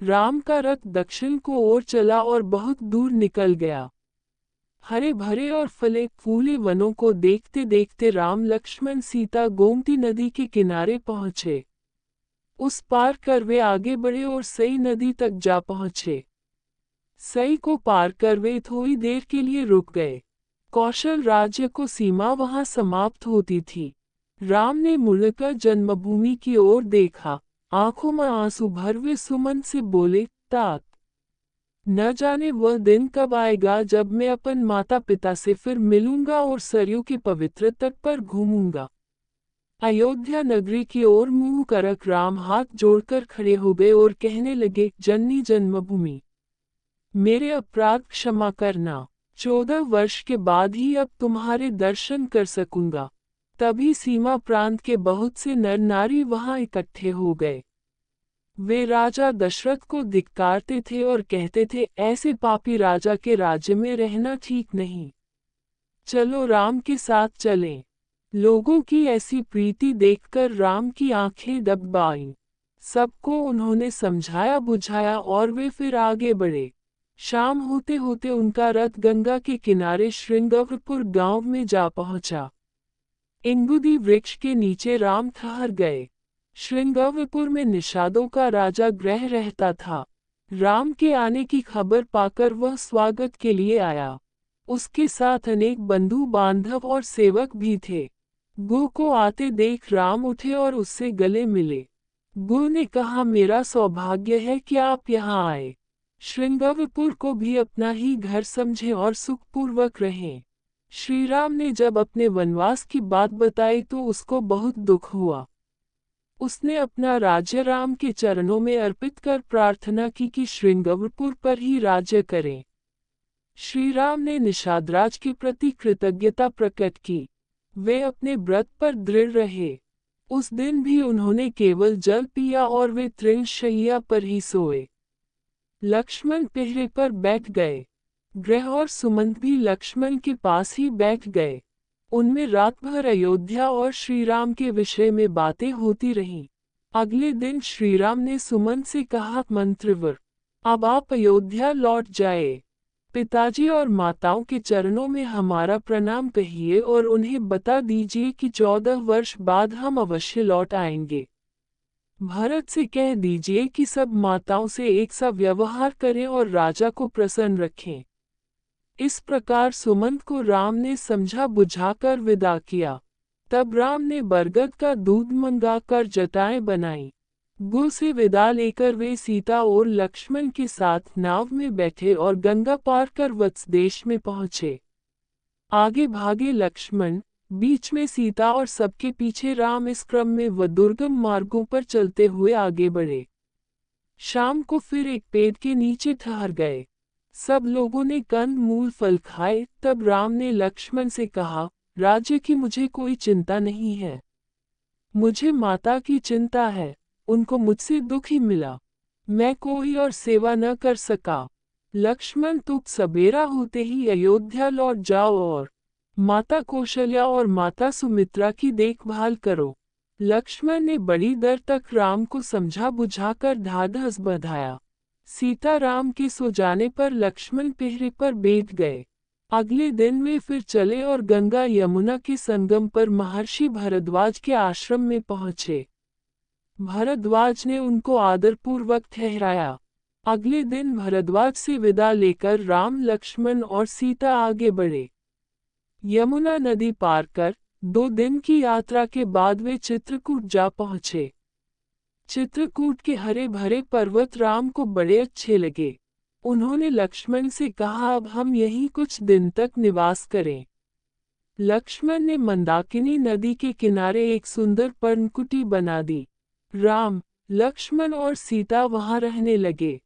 राम का रथ दक्षिण को ओर चला और बहुत दूर निकल गया। हरे भरे और फले फूले वनों को देखते देखते राम लक्ष्मण सीता गोमती नदी के किनारे पहुंचे। उस पार कर वे आगे बढ़े और सई नदी तक जा पहुंचे। सई को पार कर वे थोड़ी देर के लिए रुक गए। कौशल राज्य को सीमा वहां समाप्त होती थी। राम ने मुड़कर जन्मभूमि की ओर देखा, आंखों में आंसू भर वे सुमन से बोले, तात, न जाने वह दिन कब आएगा जब मैं अपन माता पिता से फिर मिलूंगा और सरयू के पवित्र तट पर घूमूंगा। अयोध्या नगरी की ओर मुंह करक राम हाथ जोड़कर खड़े हो गए और कहने लगे, जननी जन्मभूमि, मेरे अपराध क्षमा करना। 14 वर्ष के बाद ही अब तुम्हारे दर्शन कर सकूंगा। तभी सीमा प्रांत के बहुत से नर नारी वहां इकट्ठे हो गए। वे राजा दशरथ को धिक्कारते थे और कहते थे, ऐसे पापी राजा के राज्य में रहना ठीक नहीं। चलो राम के साथ चलें। लोगों की ऐसी प्रीति देखकर राम की आंखें डब आईं। सबको उन्होंने समझाया बुझाया और वे फिर आगे बढ़े। शाम होते होते उनका रथ गंगा के किनारे श्रृंगवरपुर गांव में जा पहुंचा। इंगुदी वृक्ष के नीचे राम ठहर गए। श्रृंगवरपुर में निषादों का राजा गृह रहता था। राम के आने की खबर पाकर वह स्वागत के लिए आया। उसके साथ अनेक बंधु बांधव और सेवक भी थे। गो को आते देख राम उठे और उससे गले मिले। गो ने कहा, मेरा सौभाग्य है कि आप यहाँ आए। श्रृंगवरपुर को भी अपना ही घर समझें और सुखपूर्वक रहें। श्रीराम ने जब अपने वनवास की बात बताई तो उसको बहुत दुख हुआ। उसने अपना राज्य राम के चरणों में अर्पित कर प्रार्थना की कि श्रृंगवरपुर पर ही राज्य करें। श्रीराम ने निषादराज के प्रति कृतज्ञता प्रकट की। वे अपने व्रत पर दृढ़ रहे। उस दिन भी उन्होंने केवल जल पिया और वे तृणशैया पर ही सोए। लक्ष्मण पहरे पर बैठ गए। ग्रह और सुमंत भी लक्ष्मण के पास ही बैठ गए। उनमें रात भर अयोध्या और श्रीराम के विषय में बातें होती रहीं। अगले दिन श्रीराम ने सुमंत से कहा, मंत्रवर, अब आप अयोध्या लौट जाए। पिताजी और माताओं के चरणों में हमारा प्रणाम कहिए और उन्हें बता दीजिए कि 14 वर्ष बाद हम अवश्य लौट आएंगे। भरत से कह दीजिए कि सब माताओं से एक सा व्यवहार करें और राजा को प्रसन्न रखें। इस प्रकार सुमंत को राम ने समझा बुझाकर विदा किया। तब राम ने बरगद का दूध मंगाकर जटाएं बनाई। गो से विदा लेकर वे सीता और लक्ष्मण के साथ नाव में बैठे और गंगा पार कर वत्स देश में पहुंचे। आगे भागे लक्ष्मण, बीच में सीता और सबके पीछे राम। इस क्रम में वह दुर्गम मार्गों पर चलते हुए आगे बढ़े। शाम को फिर एक पेड़ के नीचे ठहर गए। सब लोगों ने कंद मूल फल खाए। तब राम ने लक्ष्मण से कहा, राज्य की मुझे कोई चिंता नहीं है, मुझे माता की चिंता है। उनको मुझसे दुख ही मिला, मैं कोई और सेवा न कर सका। लक्ष्मण, तुम सबेरा होते ही अयोध्या लौट जाओ और माता कौशल्या और माता सुमित्रा की देखभाल करो। लक्ष्मण ने बड़ी देर तक राम को समझा बुझाकर ढाढ़स बंधाया। सीता राम के सो जाने पर लक्ष्मण पहरे पर बैठ गए। अगले दिन वे फिर चले और गंगा यमुना के संगम पर महर्षि भरद्वाज के आश्रम में पहुंचे। भरद्वाज ने उनको आदरपूर्वक ठहराया। अगले दिन भरद्वाज से विदा लेकर राम, लक्ष्मण और सीता आगे बढ़े। यमुना नदी पार कर 2 दिन की यात्रा के बाद वे चित्रकूट जा पहुंचे। चित्रकूट के हरे भरे पर्वत राम को बड़े अच्छे लगे। उन्होंने लक्ष्मण से कहा, अब हम यहीं कुछ दिन तक निवास करें। लक्ष्मण ने मंदाकिनी नदी के किनारे एक सुंदर पर्णकुटी बना दी। राम, लक्ष्मण और सीता वहां रहने लगे।